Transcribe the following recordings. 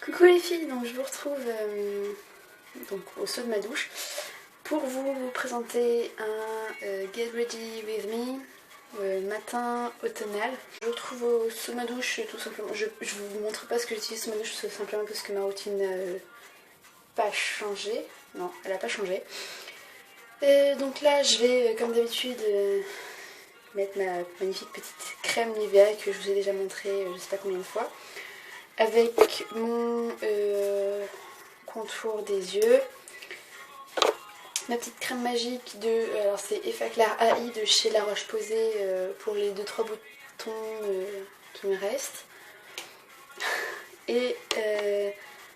Coucou les filles, donc je vous retrouve donc au saut de ma douche pour vous présenter un Get Ready With Me matin automnal. Je vous retrouve au saut de ma douche tout simplement. Je vous montre pas ce que j'utilise sous ma douche, tout simplement parce que ma routine n'a pas changé. Non, elle n'a pas changé. Donc là je vais comme d'habitude mettre ma magnifique petite crème Nivea que je vous ai déjà montré je sais pas combien de fois. Avec mon contour des yeux, ma petite crème magique de, alors c'est Effaclar AI de chez La Roche-Posay pour les 2-3 boutons qui me restent. Et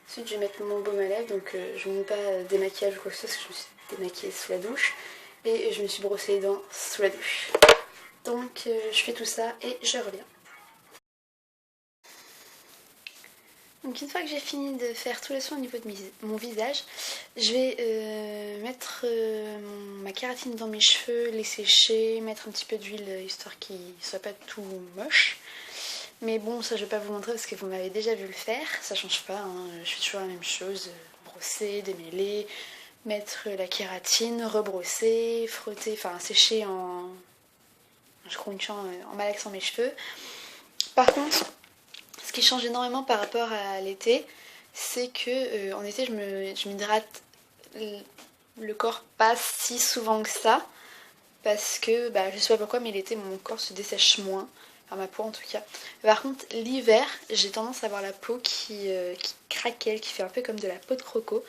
ensuite je vais mettre mon baume à lèvres, donc je ne mets pas démaquillage ou quoi que ce soit parce que je me suis démaquillée sous la douche. Et je me suis brossé les dents sous la douche. Donc je fais tout ça et je reviens. Donc une fois que j'ai fini de faire tous les soins au niveau de mon visage, je vais mettre ma kératine dans mes cheveux, les sécher, mettre un petit peu d'huile histoire qu'ils ne soient pas tout moches. Mais bon, ça je vais pas vous montrer parce que vous m'avez déjà vu le faire, ça change pas, hein. Je fais toujours la même chose, brosser, démêler, mettre la kératine, rebrosser, frotter, enfin sécher en scrunchant, en malaxant mes cheveux. Par contre, ce qui change énormément par rapport à l'été, c'est que en été je m'hydrate le corps pas si souvent que ça, parce que je sais pas pourquoi, mais l'été mon corps se dessèche moins, enfin ma peau en tout cas. Par contre l'hiver j'ai tendance à avoir la peau qui craquelle, qui fait un peu comme de la peau de croco.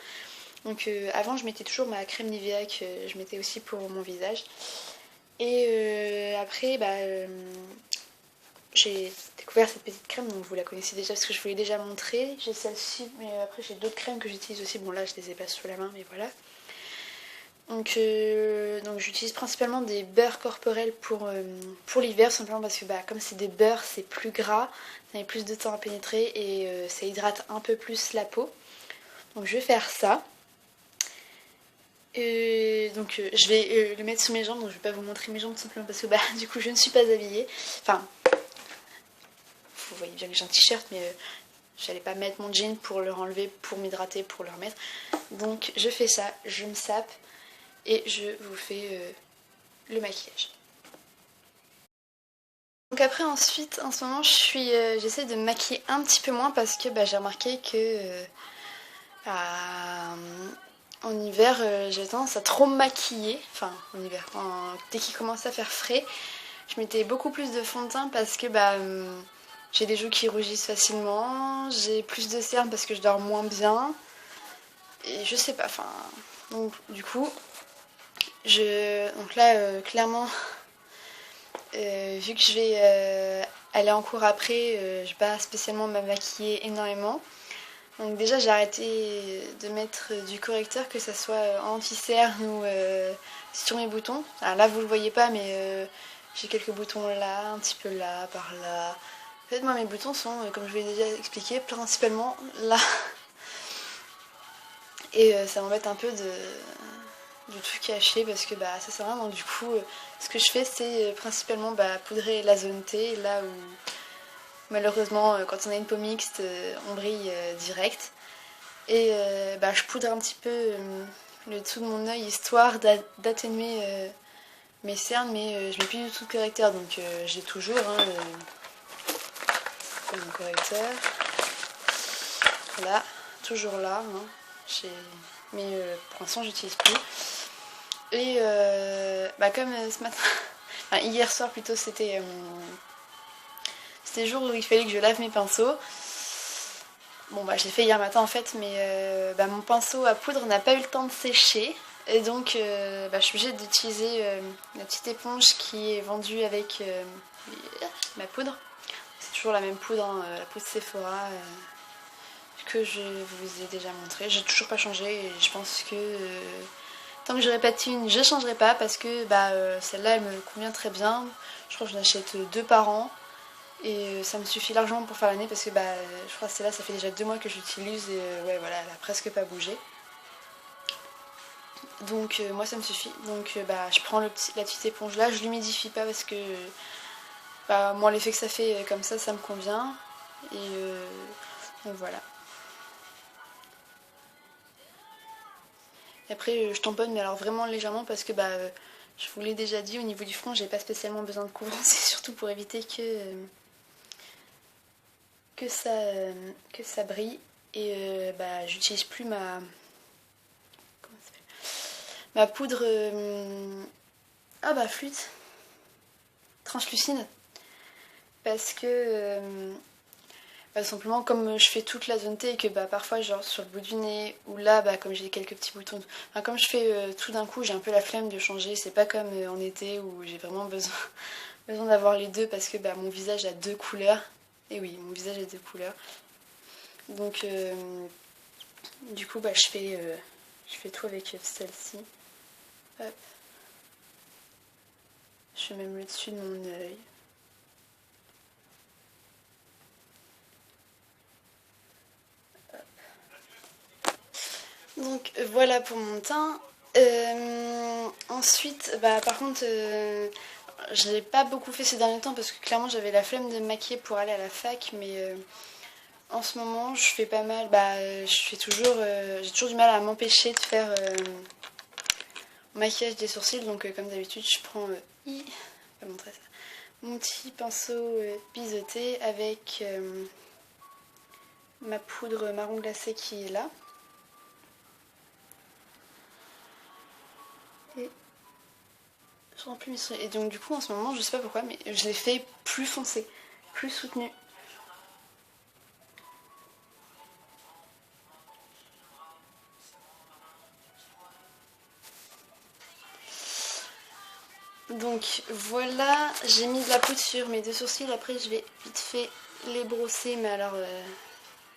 Donc avant je mettais toujours ma crème Nivea que je mettais aussi pour mon visage. Et après j'ai découvert cette petite crème, donc vous la connaissez déjà parce que je vous l'ai déjà montré. J'ai celle-ci, mais après j'ai d'autres crèmes que j'utilise aussi. Bon là je les ai pas sous la main, mais voilà. Donc j'utilise principalement des beurres corporels pour l'hiver, simplement parce que comme c'est des beurres, c'est plus gras, ça met plus de temps à pénétrer et ça hydrate un peu plus la peau. Donc je vais faire ça. Je vais le mettre sous mes jambes, donc je vais pas vous montrer mes jambes tout simplement parce que du coup je ne suis pas habillée. Enfin, vous voyez bien que j'ai un t-shirt, mais j'allais pas mettre mon jean pour le enlever, pour m'hydrater, pour le remettre. Donc je fais ça, je me sape et je vous fais le maquillage. Donc après ensuite, en ce moment, j'essaie de me maquiller un petit peu moins parce que j'ai remarqué que en hiver, j'ai tendance à trop me maquiller. Enfin, en hiver, dès qu'il commence à faire frais, je mettais beaucoup plus de fond de teint parce que j'ai des joues qui rougissent facilement, j'ai plus de cernes parce que je dors moins bien. Et je sais pas, enfin... Donc du coup, donc là, clairement, vu que je vais aller en cours après, je vais pas spécialement me maquiller énormément. Donc déjà j'ai arrêté de mettre du correcteur, que ça soit anti-cerne ou sur mes boutons. Alors là vous le voyez pas, mais j'ai quelques boutons là, un petit peu là, par là. En fait moi mes boutons sont, comme je vous l'ai déjà expliqué, principalement là. Et ça m'embête un peu de tout cacher parce que ça sert à rien. Donc du coup ce que je fais c'est principalement poudrer la zone T, là où malheureusement quand on a une peau mixte on brille direct. Et je poudre un petit peu le dessous de mon œil histoire d'atténuer mes cernes, mais je mets plus du tout de correcteur, donc j'ai toujours mon correcteur. Là, toujours là, mais pour l'instant j'utilise plus. Et comme ce matin, enfin hier soir plutôt, c'était le jour où il fallait que je lave mes pinceaux. Bon je l'ai fait hier matin en fait, mais mon pinceau à poudre n'a pas eu le temps de sécher. Et donc je suis obligée d'utiliser la petite éponge qui est vendue avec ma poudre. C'est toujours la même poudre, la poudre Sephora que je vous ai déjà montré. J'ai toujours pas changé et je pense que tant que j'aurai pas de thune, je changerai pas parce que celle-là elle me convient très bien. Je crois que je l'achète 2 par an. Et ça me suffit largement pour faire l'année parce que je crois que celle-là ça fait déjà 2 mois que j'utilise et ouais voilà, elle a presque pas bougé. Donc moi ça me suffit. Donc je prends la petite éponge là, je l'humidifie pas parce que moi l'effet que ça fait comme ça me convient. Et donc voilà. Et après je tamponne, mais alors vraiment légèrement parce que je vous l'ai déjà dit, au niveau du front j'ai pas spécialement besoin de couvrant, c'est surtout pour éviter que ça brille. Et j'utilise plus comment ça s'appelle, ma poudre flûte translucide, parce que simplement comme je fais toute la zone T et que parfois genre sur le bout du nez ou là comme j'ai quelques petits boutons, comme je fais tout d'un coup j'ai un peu la flemme de changer, c'est pas comme en été où j'ai vraiment besoin d'avoir les deux parce que mon visage a deux couleurs. Et oui, mon visage a deux couleurs. Donc du coup je fais tout avec celle-ci. Hop. Je fais même le dessus de mon œil. Donc voilà pour mon teint. Ensuite, par contre, je l'ai pas beaucoup fait ces derniers temps parce que clairement j'avais la flemme de me maquiller pour aller à la fac, mais en ce moment je fais pas mal. J'ai toujours du mal à m'empêcher de faire mon maquillage des sourcils. Donc comme d'habitude, je prends je vais montrer ça, mon petit pinceau biseauté avec ma poudre marron glacé qui est là. Et je remplis mes sourcils. Et donc du coup en ce moment, je sais pas pourquoi, mais je l'ai fait plus foncé, plus soutenu. Donc voilà, j'ai mis de la poudre sur mes deux sourcils. Après je vais vite fait les brosser, mais alors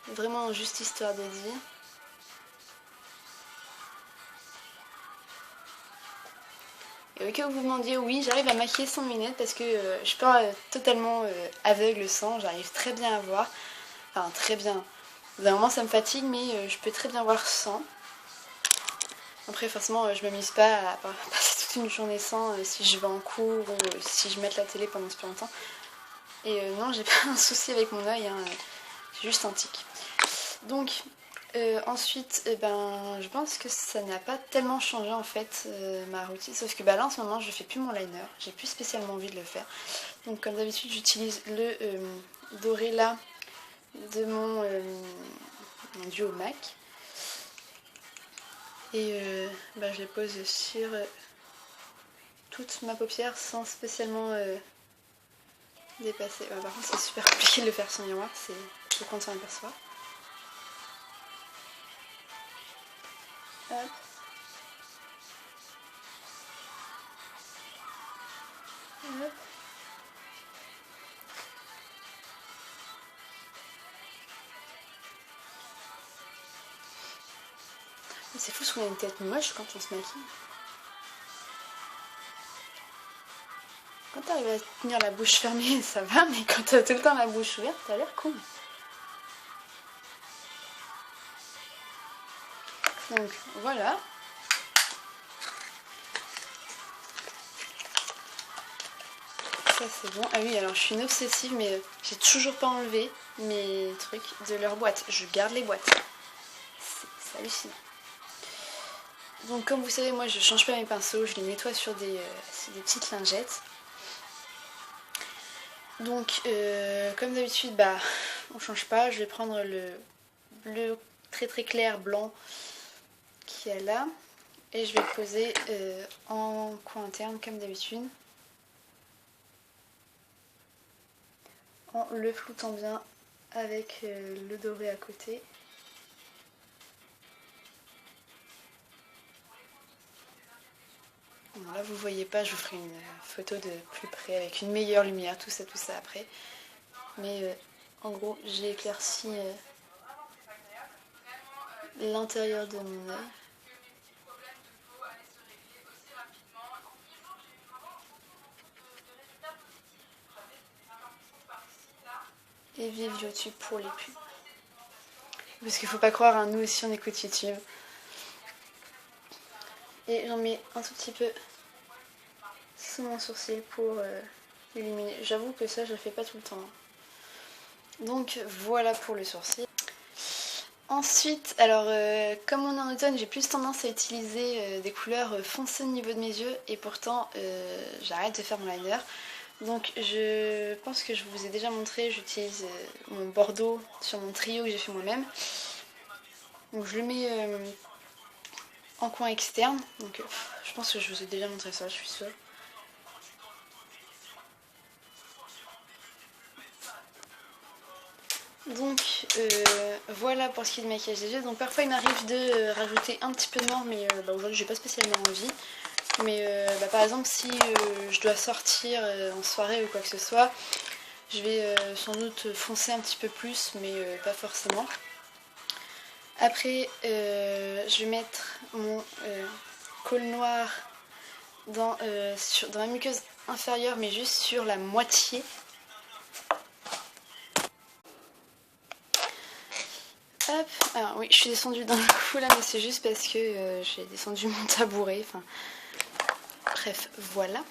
vraiment juste histoire de dire. Et au cas où vous vous demandiez, oui, j'arrive à maquiller sans lunettes parce que je suis pas totalement aveugle sans, j'arrive très bien à voir. Enfin très bien. D'un moment ça me fatigue, mais je peux très bien voir sans. Après forcément je m'amuse pas à passer toute une journée sans si je vais en cours ou si je mette la télé pendant super longtemps. Et non, j'ai pas un souci avec mon œil, hein, c'est juste un tic. Donc ensuite, je pense que ça n'a pas tellement changé en fait ma routine. Sauf que là en ce moment je fais plus mon liner, j'ai plus spécialement envie de le faire. Donc comme d'habitude j'utilise le doré là de mon duo MAC. Et je les pose sur toute ma paupière sans spécialement dépasser. Par contre c'est super compliqué de le faire sans miroir, faut qu'on s'en aperçoit. Hop. Hop. C'est fou qu'on a une tête moche quand on se maquille. Quand t'arrives à tenir la bouche fermée, ça va, mais quand t'as tout le temps la bouche ouverte, t'as l'air con. Donc voilà. Ça c'est bon. Ah oui, alors je suis une obsessive, mais j'ai toujours pas enlevé mes trucs de leur boîte. Je garde les boîtes. C'est hallucinant. Donc comme vous savez, moi je change pas mes pinceaux, je les nettoie sur des petites lingettes. Donc comme d'habitude, on change pas. Je vais prendre le bleu très très clair blanc qui est là. Et je vais le poser en coin interne comme d'habitude. En le floutant bien avec le doré à côté. Bon, là vous voyez pas, je vous ferai une photo de plus près avec une meilleure lumière, tout ça après. Mais en gros j'ai éclairci l'intérieur de mon œil. Et vive YouTube pour les pubs. Parce qu'il faut pas croire, hein, nous aussi on écoute YouTube. Et j'en mets un tout petit peu sous mon sourcil pour l'illuminer. J'avoue que ça je le fais pas tout le temps. Donc voilà pour le sourcil. Ensuite, alors comme on est en automne, j'ai plus tendance à utiliser des couleurs foncées au niveau de mes yeux et pourtant j'arrête de faire mon liner. Donc je pense que je vous ai déjà montré, j'utilise mon bordeaux sur mon trio que j'ai fait moi-même. Donc je le mets en coin externe, donc je pense que je vous ai déjà montré ça, je suis sûre. Donc voilà pour ce qui est de maquillage des yeux. Donc parfois il m'arrive de rajouter un petit peu de noir, mais aujourd'hui j'ai pas spécialement envie. Mais par exemple si je dois sortir en soirée ou quoi que ce soit, je vais sans doute foncer un petit peu plus, mais pas forcément. Après je vais mettre mon col noir dans la muqueuse inférieure, mais juste sur la moitié. Hop, alors oui, je suis descendue d'un coup là, mais c'est juste parce que j'ai descendu mon tabouret. Enfin, bref, voilà.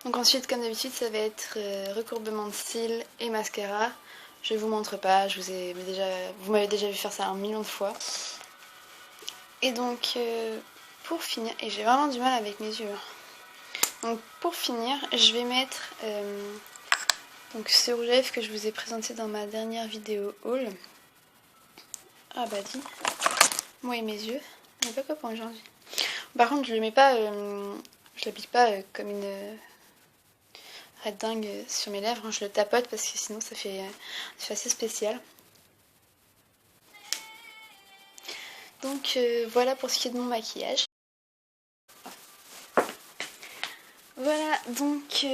Donc ensuite, comme d'habitude, ça va être recourbement de cils et mascara. Je vous montre pas, vous m'avez déjà vu faire ça un million de fois. Et donc, pour finir, et j'ai vraiment du mal avec mes yeux. Donc pour finir, je vais mettre donc ce rouge à lèvres que je vous ai présenté dans ma dernière vidéo haul. Ah bah dis, moi et mes yeux, on n'est pas copains aujourd'hui. Par contre, je le mets pas, je l'applique pas comme une red dingue sur mes lèvres. Je le tapote parce que sinon ça fait assez spécial. Donc voilà pour ce qui est de mon maquillage. Voilà donc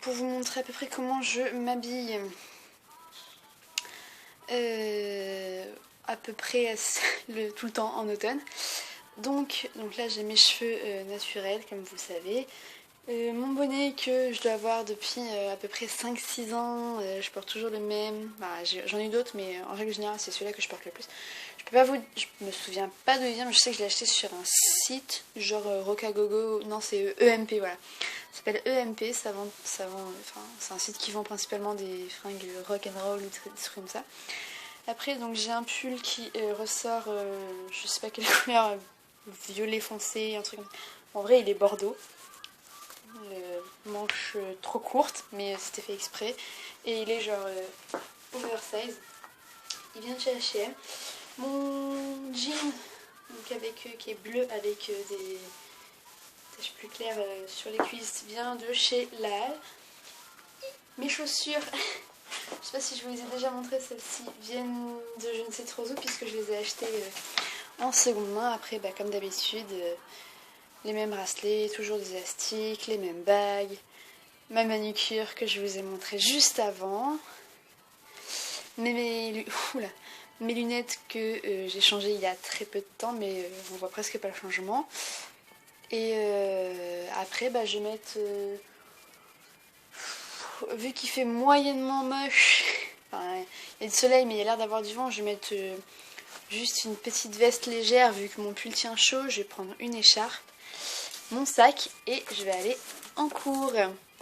pour vous montrer à peu près comment je m'habille. À peu près tout le temps en automne. Donc là j'ai mes cheveux naturels comme vous le savez. Mon bonnet que je dois avoir depuis à peu près 5-6 ans, je porte toujours le même. Bah, j'en ai eu d'autres, mais en règle générale c'est celui-là que je porte le plus. Je me souviens pas de dire, mais je sais que je l'ai acheté sur un site genre Rocagogo, non c'est EMP, voilà. Ça s'appelle EMP, c'est un site qui vend principalement des fringues rock and roll ou des trucs comme ça. Après donc j'ai un pull qui ressort, je sais pas quelle couleur, violet foncé, un truc comme ça. En vrai il est bordeaux. Manche trop courte, mais c'était fait exprès. Et il est genre oversize. Il vient de chez H&M. Mon jean donc qui est bleu avec des taches plus claires sur les cuisses vient de chez La Halle. Mes chaussures, je sais pas si je vous les ai déjà montrées, celles-ci viennent de je ne sais trop où puisque je les ai achetées en seconde main. Après comme d'habitude les mêmes bracelets, toujours des élastiques, les mêmes bagues, ma manucure que je vous ai montré juste avant, mes lunettes que j'ai changées il y a très peu de temps, mais on voit presque pas le changement. Et après je vais mettre, vu qu'il fait moyennement moche, enfin, il y a du soleil mais il y a l'air d'avoir du vent, je vais mettre juste une petite veste légère vu que mon pull tient chaud. Je vais prendre une écharpe, mon sac et je vais aller en cours.